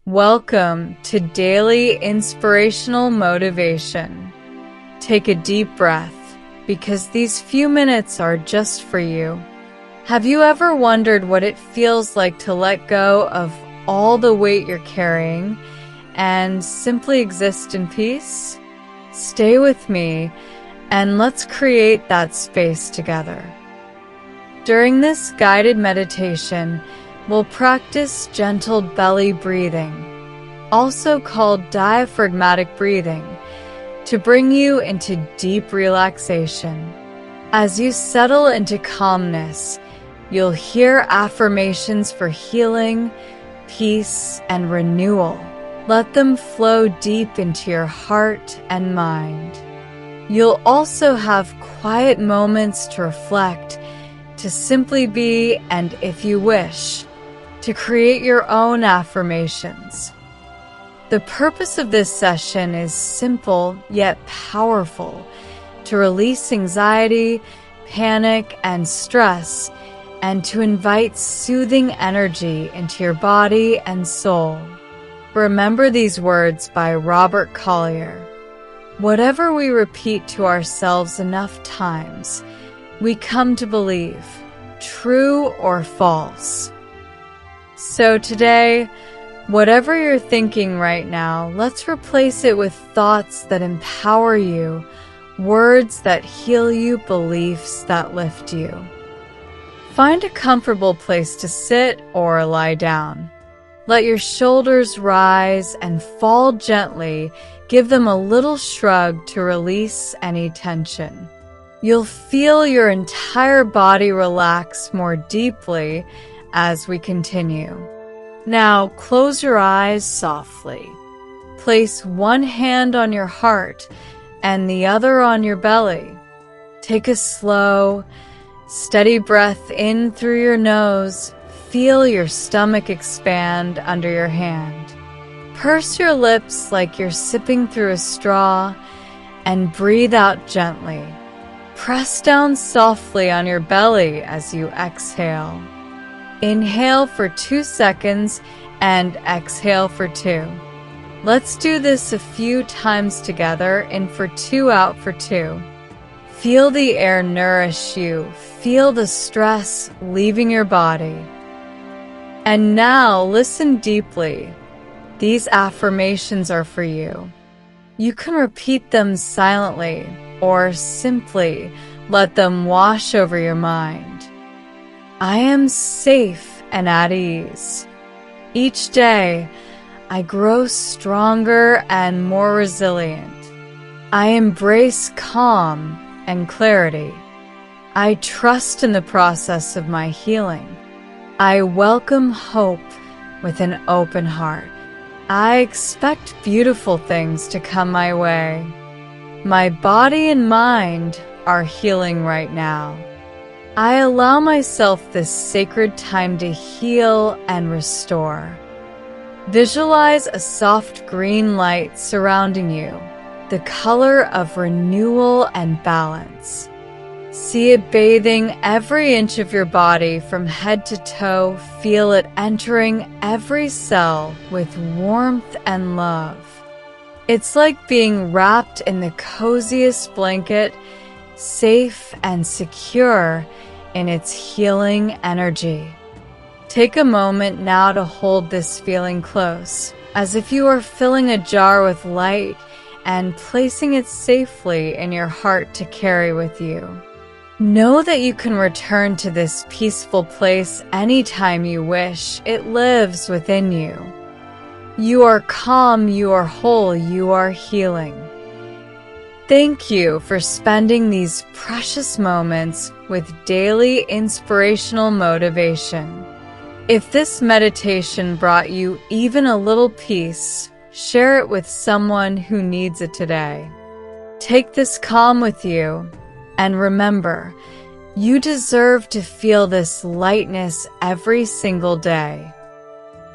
Welcome to Daily Inspirational Motivation. Take a deep breath, because these few minutes are just for you. Have you ever wondered what it feels like to let go of all the weight you're carrying and simply exist in peace? Stay with me and let's create that space together. During this guided meditation, we'll practice gentle belly breathing, also called diaphragmatic breathing, to bring you into deep relaxation. As you settle into calmness, you'll hear affirmations for healing, peace, and renewal. Let them flow deep into your heart and mind. You'll also have quiet moments to reflect, to simply be, and if you wish, to create your own affirmations. The purpose of this session is simple yet powerful: to release anxiety, panic, and stress, and to invite soothing energy into your body and soul. Remember these words by Robert Collier: "Whatever we repeat to ourselves enough times, we come to believe, true or false." So today, whatever you're thinking right now, let's replace it with thoughts that empower you, words that heal you, beliefs that lift you. Find a comfortable place to sit or lie down. Let your shoulders rise and fall gently. Give them a little shrug to release any tension. You'll feel your entire body relax more deeply as we continue. Now close your eyes softly. Place one hand on your heart and the other on your belly. Take a slow, steady breath in through your nose. Feel your stomach expand under your hand. Purse your lips like you're sipping through a straw and breathe out gently. Press down softly on your belly as you exhale. Inhale for 2 seconds and exhale for 2. Let's do this a few times together. In for 2, out for 2. Feel the air nourish you. Feel the stress leaving your body. And now listen deeply. These affirmations are for you. You can repeat them silently or simply let them wash over your mind. I am safe and at ease. Each day, I grow stronger and more resilient. I embrace calm and clarity. I trust in the process of my healing. I welcome hope with an open heart. I expect beautiful things to come my way. My body and mind are healing right now. I allow myself this sacred time to heal and restore. Visualize a soft green light surrounding you, the color of renewal and balance. See it bathing every inch of your body from head to toe. Feel it entering every cell with warmth and love. It's like being wrapped in the coziest blanket, safe and secure in its healing energy. Take a moment now to hold this feeling close, as if you are filling a jar with light and placing it safely in your heart to carry with you. Know that you can return to this peaceful place anytime you wish. It lives within you. You are calm, you are whole, you are healing. Thank you for spending these precious moments with daily inspirational motivation. If this meditation brought you even a little peace, share it with someone who needs it today. Take this calm with you. And remember, you deserve to feel this lightness every single day.